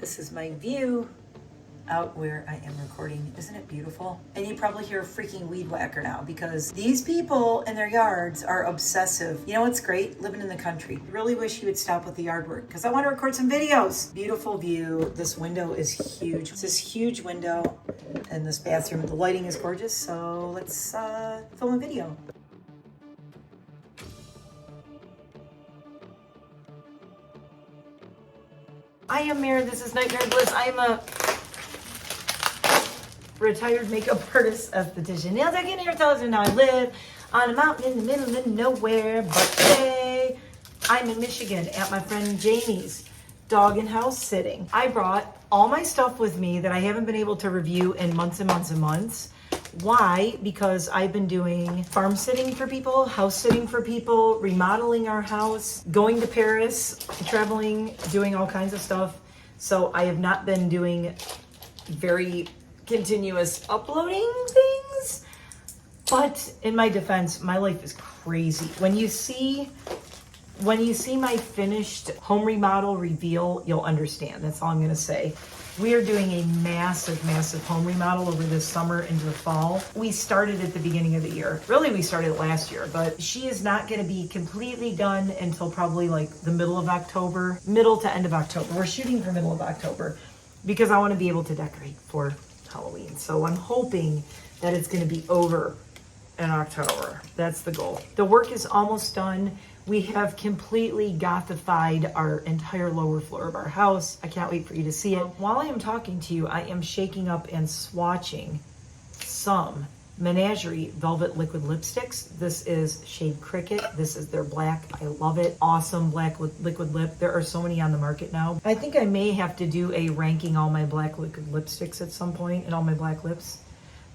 This is my view out where I am recording. Isn't it beautiful? And you probably hear a freaking weed whacker now because these people in their yards are obsessive. You know what's great? Living in the country. I really wish you would stop with the yard work because I want to record some videos. Beautiful view. This window is huge. It's this huge window in this bathroom. The lighting is gorgeous, so let's film a video. I am Mare. This is NiteMare Bliss. I am a retired makeup artist, esthetician, nail tech, and hair stylist, and now I live on a mountain in the middle of nowhere. But today, I'm in Michigan at my friend Jamie's dog and house sitting. I brought all my stuff with me that I haven't been able to review in months and months and months. Why? Because I've been doing farm sitting for people, house sitting for people, remodeling our house, going to Paris, traveling, doing all kinds of stuff. So I have not been doing very continuous uploading things. But in my defense, my life is crazy. When you see my finished home remodel reveal, you'll understand. That's all I'm gonna say. We are doing a massive, massive home remodel over this summer into the fall. We started at the beginning of the year. Really, we started last year, but she is not gonna be completely done until probably like the middle of October, middle to end of October. We're shooting for middle of October because I wanna be able to decorate for Halloween. So I'm hoping that it's gonna be over in October. That's the goal. The work is almost done. We have completely gothified our entire lower floor of our house. I can't wait for you to see it. While I am talking to you, I am shaking up and swatching some Menagerie Velvet Liquid Lipsticks. This is shade Cricket. This is their black. I love it. Awesome black liquid lip. There are so many on the market now. I think I may have to do a ranking all my black liquid lipsticks at some point and all my black lips.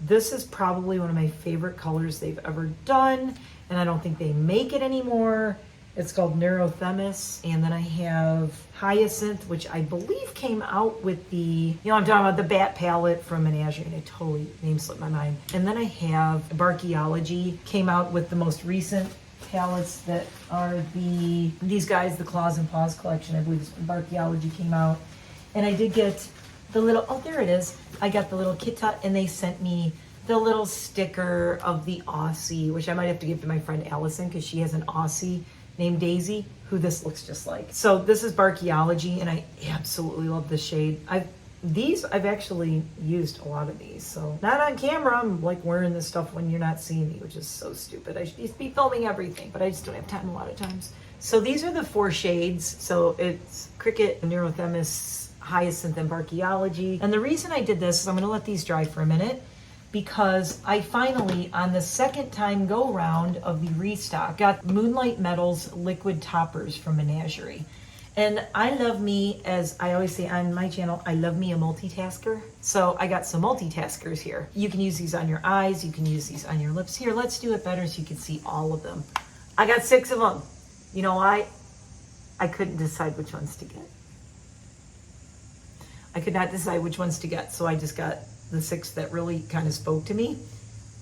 This is probably one of my favorite colors they've ever done, and I don't think they make it anymore. It's called Neurothemis. And then I have Hyacinth, which I believe came out with the, you know, I'm talking about the Bat palette from Menagerie, and I totally name slipped my mind. And then I have Barkeology, came out with the most recent palettes that are these guys, the Claws and Paws collection. I believe it's when Barkeology came out. And I did get the little, oh, there it is. I got the little Kit Tut, and they sent me the little sticker of the Aussie, which I might have to give to my friend Allison because she has an Aussie named Daisy, who this looks just like. So this is Barkeology, and I absolutely love this shade. I've actually used a lot of these, so not on camera. I'm like wearing this stuff when you're not seeing me, which is so stupid. I should be filming everything, but I just don't have time a lot of times. So these are the 4 shades. So it's Cricket, Neurothemis, Hyacinth, and Barkeology. And the reason I did this is I'm gonna let these dry for a minute because I finally, on the second time go round of the restock, got Moonlit Metals liquid toppers from Menagerie. And I love me, as I always say on my channel, I love me a multitasker. So I got some multitaskers here. You can use these on your eyes, you can use these on your lips. Here, let's do it better so you can see all of them. I got 6 of them. You know why? I couldn't decide which ones to get. I could not decide which ones to get, so I just got the 6 that really kind of spoke to me.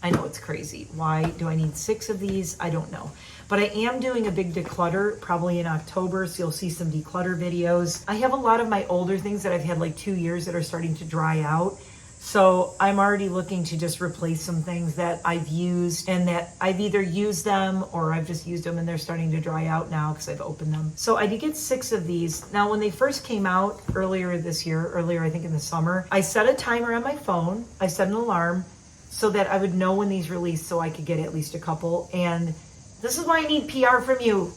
I know it's crazy. Why do I need 6 of these? I don't know. But I am doing a big declutter probably in October, so you'll see some declutter videos. I have a lot of my older things that I've had like 2 years that are starting to dry out. So I'm already looking to just replace some things that I've used and that I've either used them or I've just used them and they're starting to dry out now because I've opened them. So I did get 6 of these. Now, when they first came out earlier this year, I think in the summer, I set a timer on my phone. I set an alarm so that I would know when these released so I could get at least a couple. And this is why I need PR from you,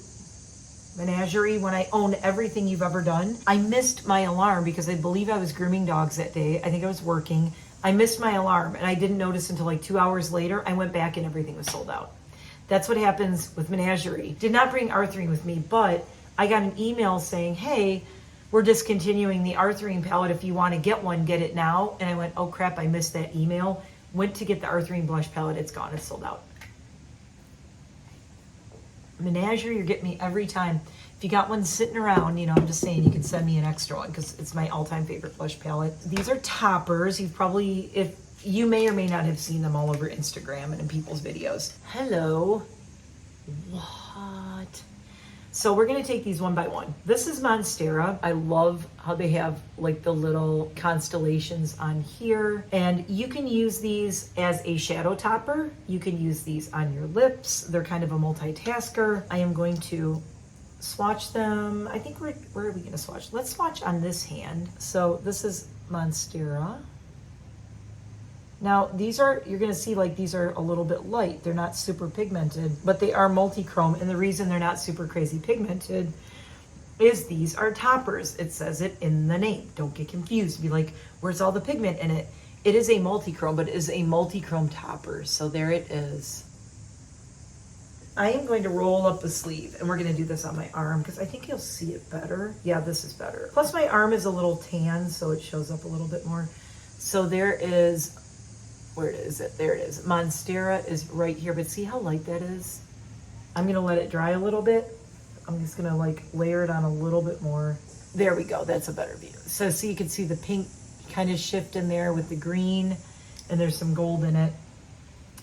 Menagerie, when I own everything you've ever done. I missed my alarm because I believe I was grooming dogs that day. I think I was working. I missed my alarm and I didn't notice until like 2 hours later. I went back and everything was sold out. That's what happens with Menagerie. Did not bring Arthurine with me, but I got an email saying, hey, we're discontinuing the Arthurine palette. If you want to get one, get it now. And I went, oh crap, I missed that email. Went to get the Arthurine blush palette. It's gone, it's sold out. Menagerie, you're getting me every time. If you got one sitting around, you know, I'm just saying you can send me an extra one because it's my all-time favorite blush palette. These are toppers. You've probably, if you may or may not have seen them all over Instagram and in people's videos. Hello. What? So we're gonna take these one by one. This is Monstera. I love how they have like the little constellations on here. And you can use these as a shadow topper. You can use these on your lips. They're kind of a multitasker. I am going to swatch them. I think where are we gonna swatch? Let's swatch on this hand. So this is Monstera. Now these are, you're gonna see like these are a little bit light. They're not super pigmented, but they are multi-chrome. And the reason they're not super crazy pigmented is these are toppers. It says it in the name. Don't get confused. Be like, where's all the pigment in it? It is a multi-chrome, but it is a multi-chrome topper. So there it is. I am going to roll up the sleeve, and we're gonna do this on my arm because I think you'll see it better. Yeah, this is better. Plus my arm is a little tan, so it shows up a little bit more. So there is, where is it? There it is. Monstera is right here, but see how light that is? I'm gonna let it dry a little bit. I'm just gonna like layer it on a little bit more. There we go, that's a better view. So see, you can see the pink kind of shift in there with the green, and there's some gold in it.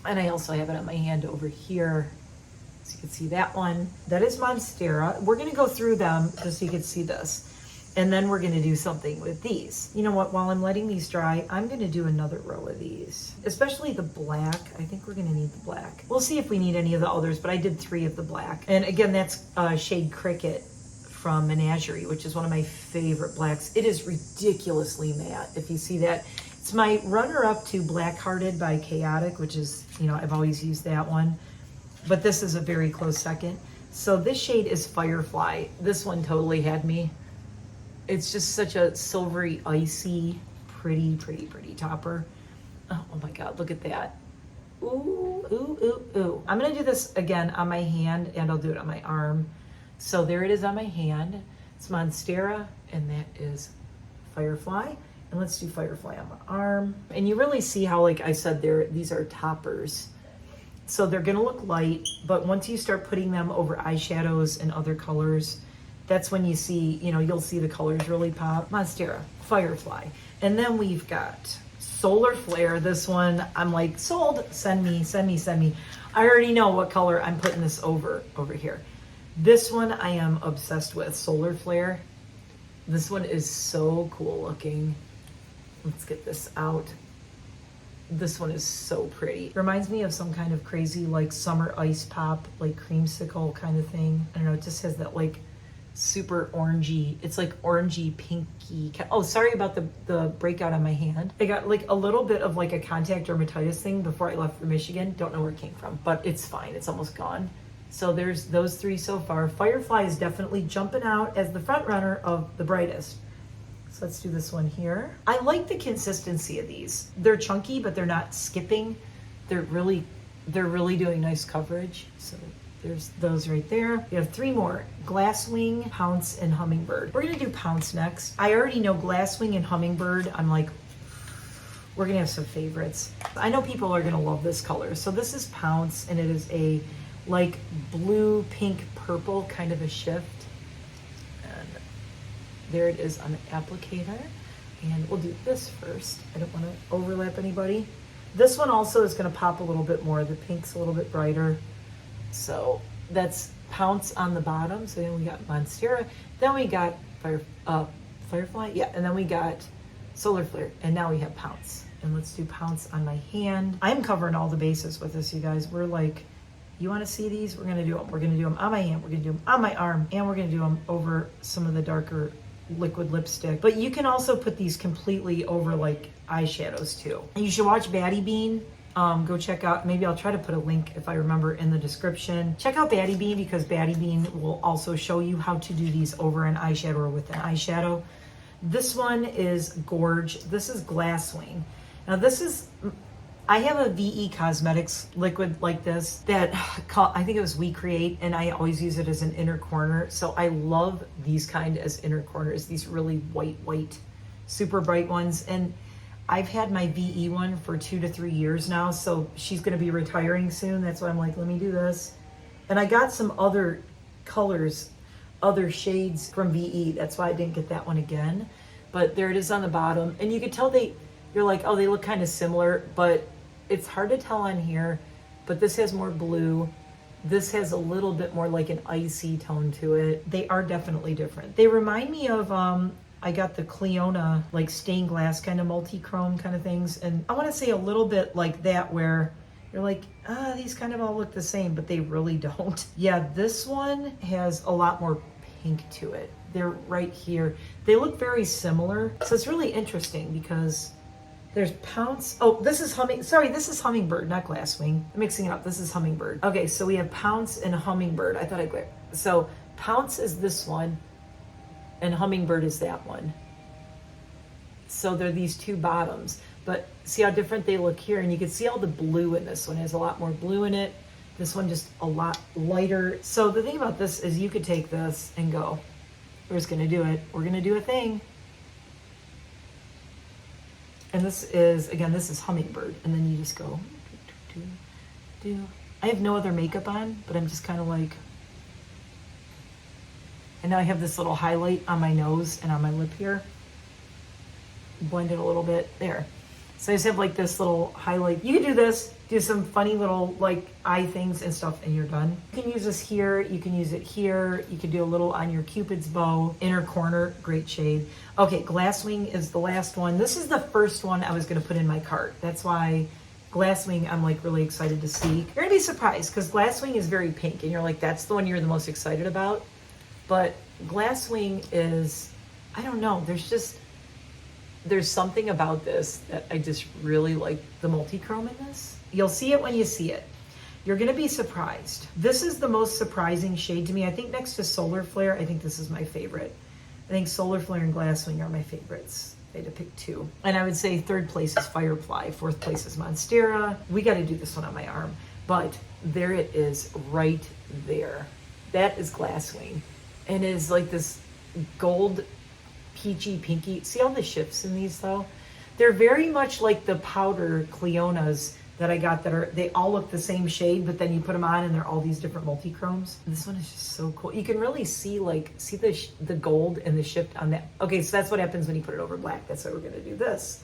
And I also have it on my hand over here. So you can see that one. That is Monstera. We're gonna go through them just so you can see this. And then we're gonna do something with these. You know what, while I'm letting these dry, I'm gonna do another row of these, especially the black. I think we're gonna need the black. We'll see if we need any of the others, but I did 3 of the black. And again, that's shade Cricket from Menagerie, which is one of my favorite blacks. It is ridiculously matte, if you see that. It's my runner-up to Black Hearted by Chaotic, which is, you know, I've always used that one. But this is a very close second. So this shade is Firefly. This one totally had me. It's just such a silvery, icy, pretty topper. Oh my God, look at that. Ooh, ooh, ooh, ooh. I'm gonna do this again on my hand, and I'll do it on my arm. So there it is on my hand. It's Monstera, and that is Firefly. And let's do Firefly on my arm. And you really see how, like I said, these are toppers. So they're gonna look light, but once you start putting them over eyeshadows and other colors, that's when you see, you know, you'll see the colors really pop. Monstera, Firefly. And then we've got Solar Flare. This one, I'm like, sold, send me. I already know what color I'm putting this over here. This one I am obsessed with, Solar Flare. This one is so cool looking. Let's get this out. This one is so pretty. Reminds me of some kind of crazy like summer ice pop, like creamsicle kind of thing. I don't know, it just has that like super orangey, it's like orangey pinky. Oh, sorry about the breakout on my hand. I got like a little bit of like a contact dermatitis thing before I left for Michigan. Don't know where it came from, but it's fine. It's almost gone. So there's those 3 so far. Firefly is definitely jumping out as the front runner of the brightest. So let's do this one here. I like the consistency of these. They're chunky, but they're not skipping. They're really doing nice coverage. So there's those right there. We have 3 more, Glasswing, Pounce, and Hummingbird. We're gonna do Pounce next. I already know Glasswing and Hummingbird. I'm like, we're gonna have some favorites. I know people are gonna love this color. So this is Pounce, and it is a like blue, pink, purple kind of a shift. And there it is on the applicator. And we'll do this first. I don't wanna overlap anybody. This one also is gonna pop a little bit more. The pink's a little bit brighter. So that's Pounce on the bottom. So then we got Monstera. Then we got Firefly. Yeah, and then we got Solar Flare. And now we have Pounce. And let's do Pounce on my hand. I'm covering all the bases with this, you guys. We're like, you want to see these? We're going to do them. We're going to do them on my hand. We're going to do them on my arm. And we're going to do them over some of the darker liquid lipstick. But you can also put these completely over like eyeshadows too. And you should watch Baddie Bean. Go check out, maybe I'll try to put a link if I remember in the description. Check out Baddie Bean because Baddie Bean will also show you how to do these over an eyeshadow or with an eyeshadow. This one is Gorge. This is Glasswing. Now this is, I have a VE Cosmetics liquid like this that I think it was We Create, and I always use it as an inner corner. So I love these kind as inner corners, these really white, super bright ones. And I've had my VE one for 2 to 3 years now, so she's gonna be retiring soon. That's why I'm like, let me do this. And I got some other colors, other shades from VE. That's why I didn't get that one again. But there it is on the bottom. And you can tell you're like, oh, they look kind of similar, but it's hard to tell on here. But this has more blue. This has a little bit more like an icy tone to it. They are definitely different. They remind me of, I got the Cleona, like stained glass kind of multi-chrome kind of things. And I want to say a little bit like that where you're like, these kind of all look the same, but they really don't. Yeah, this one has a lot more pink to it. They're right here. They look very similar. So it's really interesting because there's Pounce. Oh, this is Hummingbird, not Glasswing. I'm mixing it up. This is Hummingbird. Okay, so we have Pounce and Hummingbird. I thought so Pounce is this one and Hummingbird is that one. So they're these two bottoms. But see how different they look here? And you can see all the blue in this one. It has a lot more blue in it. This one just a lot lighter. So the thing about this is you could take this and go, we're just gonna do it. We're gonna do a thing. And this is Hummingbird. And then you just go, do. I have no other makeup on, but I'm just kind of like, and now I have this little highlight on my nose and on my lip here. Blend it a little bit, there. So I just have like this little highlight. You can do this, do some funny little like eye things and stuff, and you're done. You can use this here, you can use it here, you can do a little on your Cupid's bow, inner corner, great shade. Okay, Glasswing is the last one. This is the first one I was gonna put in my cart. That's why Glasswing I'm like really excited to see. You're gonna be surprised because Glasswing is very pink and you're like, that's the one you're the most excited about. But Glasswing is, I don't know, there's something about this that I just really like the multi-chrome in this. You'll see it when you see it. You're gonna be surprised. This is the most surprising shade to me. I think next to Solar Flare, I think this is my favorite. I think Solar Flare and Glasswing are my favorites. I had to pick two. And I would say third place is Firefly, fourth place is Monstera. We gotta do this one on my arm, but there it is right there. That is Glasswing. And it is like this gold peachy pinky. See all the shifts in these though? They're very much like the powder Cleonas that I got they all look the same shade, but then you put them on and they're all these different multi-chromes. This one is just so cool. You can really see the gold and the shift on that. Okay, so that's what happens when you put it over black. That's why we're gonna do this.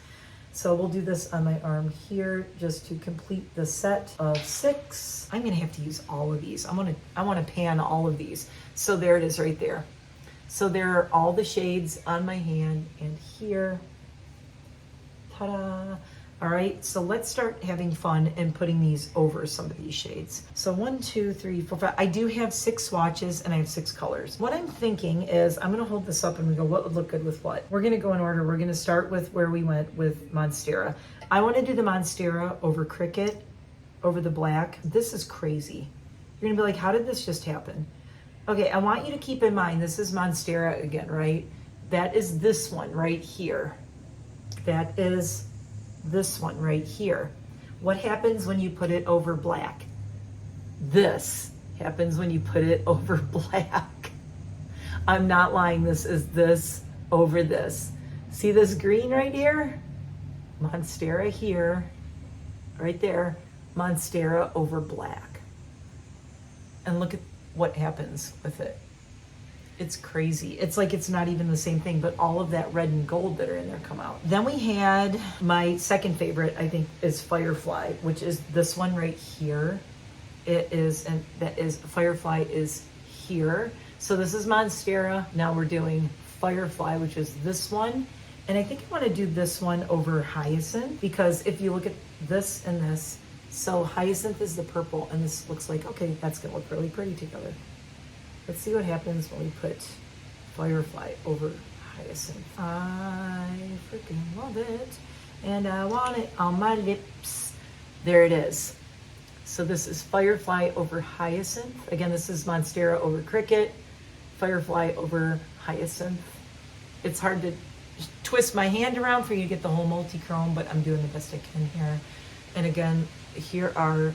So we'll do this on my arm here just to complete the set of 6. I'm gonna have to use all of these. I wanna pan all of these. So there it is right there. So there are all the shades on my hand and here. Ta-da. All right, so let's start having fun and putting these over some of these shades. So 1, 2, 3, 4, 5. I do have 6 swatches and I have 6 colors. What I'm thinking is I'm gonna hold this up and we go, what would look good with what? We're gonna go in order. We're gonna start with where we went with Monstera. I wanna do the Monstera over Cricket, over the black. This is crazy. You're gonna be like, how did this just happen? Okay, I want you to keep in mind, this is Monstera again, right? That is this one right here. That is this one right here. What happens when you put it over black? This happens when you put it over black. I'm not lying, this is this over this. See this green right here? Monstera here, right there. Monstera over black. And look at what happens with it. It's crazy. It's like it's not even the same thing, but all of that red and gold that are in there come out. Then we had my second favorite, I think, is Firefly, which is this one right here. It is, and that is, Firefly is here. So this is Monstera. Now we're doing Firefly, which is this one. And I think I want to do this one over Hyacinth, because if you look at this and this, so Hyacinth is the purple, and this looks like, okay, that's gonna look really pretty together. Let's see what happens when we put Firefly over Hyacinth. I freaking love it, and I want it on my lips. There it is. So this is Firefly over Hyacinth. Again, this is Monstera over Cricket, Firefly over Hyacinth. It's hard to twist my hand around for you to get the whole multi-chrome, but I'm doing the best I can here. And again, here are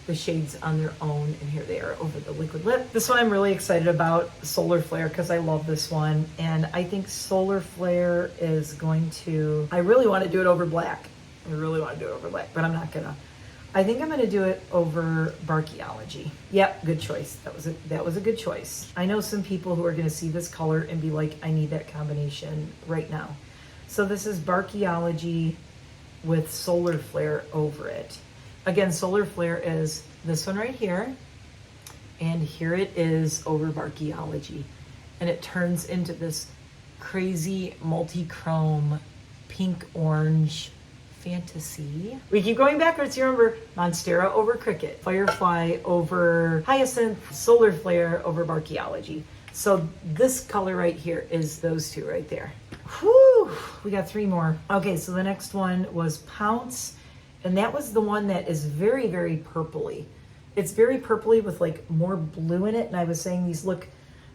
the shades on their own, and here they are over the liquid lip. This one I'm really excited about, Solar Flare, because I love this one. And I think Solar Flare is going to, I really want to do it over black. I really want to do it over black, but I'm not gonna. I think I'm gonna do it over Barkeology. Yep, good choice. That was a good choice. I know some people who are gonna see this color and be like, I need that combination right now. So this is Barkeology with Solar Flare over it. Again, Solar Flare is this one right here. And here it is over Barkeology. And it turns into this crazy multi-chrome pink orange fantasy. We keep going backwards. You remember Monstera over Cricket, Firefly over Hyacinth, Solar Flare over Barkeology. So this color right here is those two right there. Whew, we got 3 more. Okay, so the next one was Pounce, and that was the one that is very, very purpley. It's very purpley with like more blue in it, and I was saying these look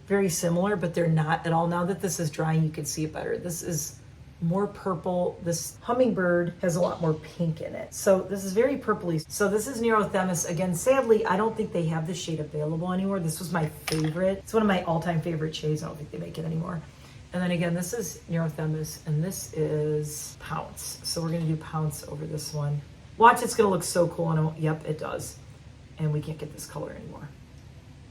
very similar, but they're not at all. Now that this is drying, you can see it better. This is more purple. This Hummingbird has a lot more pink in it. So this is very purpley. So this is Neurothemis. Again, sadly, I don't think they have this shade available anymore. This was my favorite. It's one of my all-time favorite shades. I don't think they make it anymore. And then again, this is Neurothemis, and this is Pounce. So we're gonna do Pounce over this one. Watch, it's gonna look so cool. And yep, it does. And we can't get this color anymore.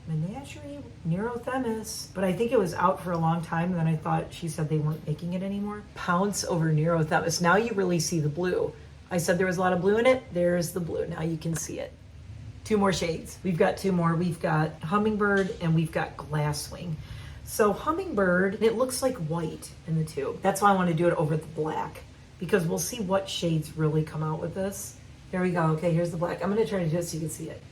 Menagerie, Neurothemis, but I think it was out for a long time, and then I thought she said they weren't making it anymore. Pounce over Neurothemis. Now you really see the blue. I said there was a lot of blue in it. There's the blue. Now you can see it. 2 more shades. We've got 2 more. We've got Hummingbird and we've got Glasswing. So Hummingbird, it looks like white in the tube. That's why I want to do it over the black, because we'll see what shades really come out with this. There we go. Okay, here's the black. I'm going to try to do it so you can see it.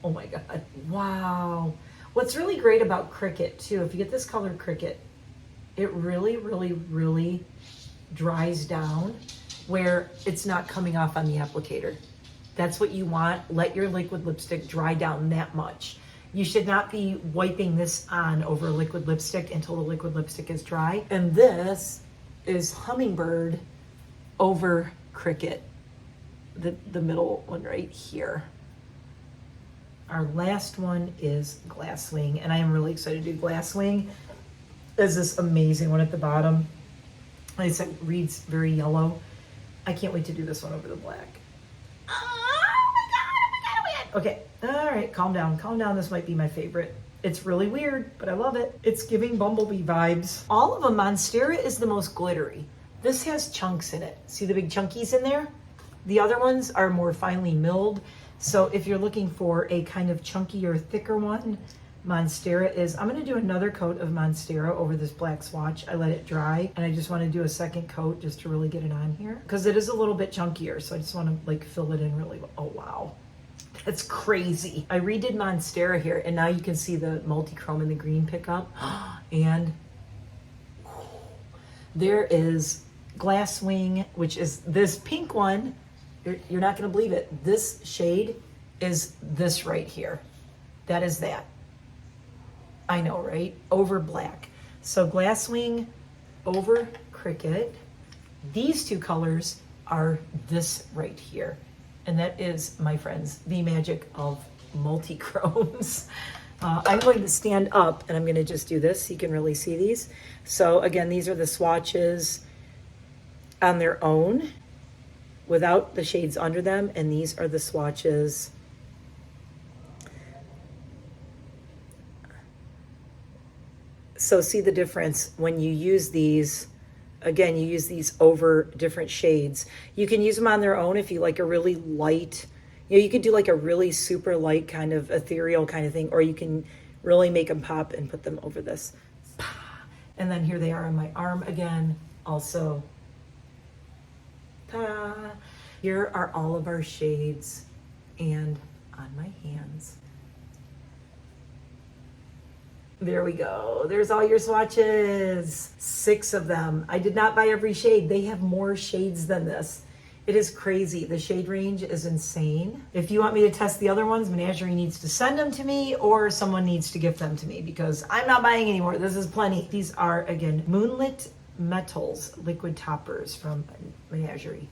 Oh my God. Wow. What's really great about Cricket too, if you get this color Cricket, it really, really, really dries down where it's not coming off on the applicator. That's what you want. Let your liquid lipstick dry down that much. You should not be wiping this on over liquid lipstick until the liquid lipstick is dry. And this is Hummingbird over Cricket, the middle one right here. Our last one is Glasswing, and I am really excited to do Glasswing. There's this amazing one at the bottom. Like I said, reads very yellow. I can't wait to do this one over the black. Oh my God. Okay, all right, calm down, calm down. This might be my favorite. It's really weird, but I love it. It's giving Bumblebee vibes. All of them, Monstera is the most glittery. This has chunks in it. See the big chunkies in there? The other ones are more finely milled. So if you're looking for a kind of chunkier, thicker one, Monstera is. I'm gonna do another coat of Monstera over this black swatch. I let it dry, and I just wanna do a second coat just to really get it on here, because it is a little bit chunkier, so I just wanna like fill it in really well. Oh wow, that's crazy. I redid Monstera here, and now you can see the multi-chrome and the green pickup, and there is Glasswing, which is this pink one. You're not gonna believe it. This shade is this right here. That is that. I know, right? Over black. So Glasswing over Cricket. These 2 colors are this right here. And that is, my friends, the magic of multi-chromes. I'm going to stand up and I'm gonna just do this so you can really see these. So again, these are the swatches on their own, without the shades under them, and these are the swatches so see the difference when you use these. Again, you use these over different shades. You can use them on their own if you like a really light, you could do like a really super light kind of ethereal kind of thing, or you can really make them pop and put them over this. And then here they are on my arm again, also. Ta-da. Here are all of our shades, and on my hands. There we go. There's all your swatches. 6 of them. I did not buy every shade. They have more shades than this. It is crazy. The shade range is insane. If you want me to test the other ones, Menagerie needs to send them to me, or someone needs to gift them to me, because I'm not buying anymore. This is plenty. These are, again, Moonlit Metals liquid toppers from Menagerie.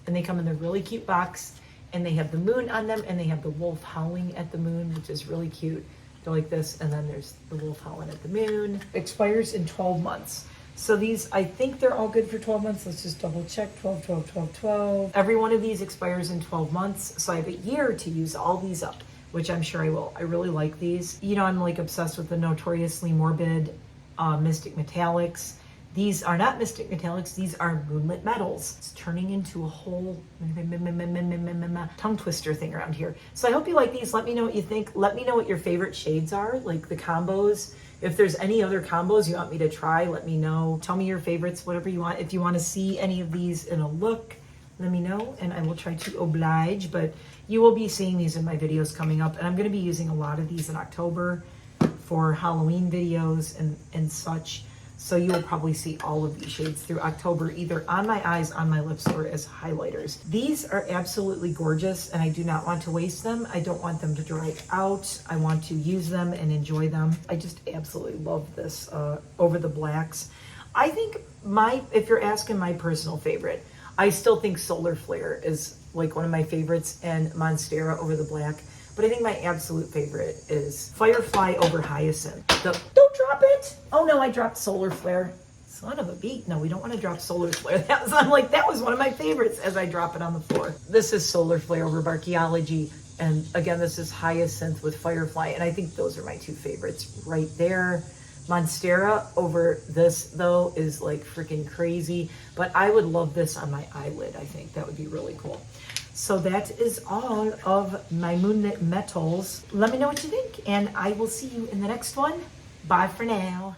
And they come in a really cute box, and they have the moon on them, and they have the wolf howling at the moon, which is really cute. They're like this, and then there's the wolf howling at the moon. Expires in 12 months. So these, I think they're all good for 12 months. Let's just double check. 12, 12, 12, 12. Every one of these expires in 12 months. So I have a year to use all these up, which I'm sure I will. I really like these. You know, I'm like obsessed with the Notoriously Morbid Mystic Metallics. These are not Mystic Metallics, these are Moonlit Metals. It's turning into a whole tongue twister thing around here. So I hope you like these. Let me know what you think. Let me know what your favorite shades are, like the combos. If there's any other combos you want me to try, let me know. Tell me your favorites, whatever you want. If you want to see any of these in a look, let me know and I will try to oblige. But you will be seeing these in my videos coming up. And I'm going to be using a lot of these in October for Halloween videos and such. So you will probably see all of these shades through October, either on my eyes, on my lips, or as highlighters. These are absolutely gorgeous, and I do not want to waste them. I don't want them to dry out. I want to use them and enjoy them. I just absolutely love this over the blacks. I think if you're asking my personal favorite, I still think Solar Flare is like one of my favorites, and Monstera over the black. But I think my absolute favorite is Firefly over Hyacinth. Don't drop it! Oh no, I dropped Solar Flare. Son of a beat. No, we don't want to drop Solar Flare. That was one of my favorites as I drop it on the floor. This is Solar Flare over Barcheology. And again, this is Hyacinth with Firefly. And I think those are my two favorites right there. Monstera over this, though, is like freaking crazy. But I would love this on my eyelid, I think. That would be really cool. So that is all of my Moonlit Metals. Let me know what you think, and I will see you in the next one. Bye for now.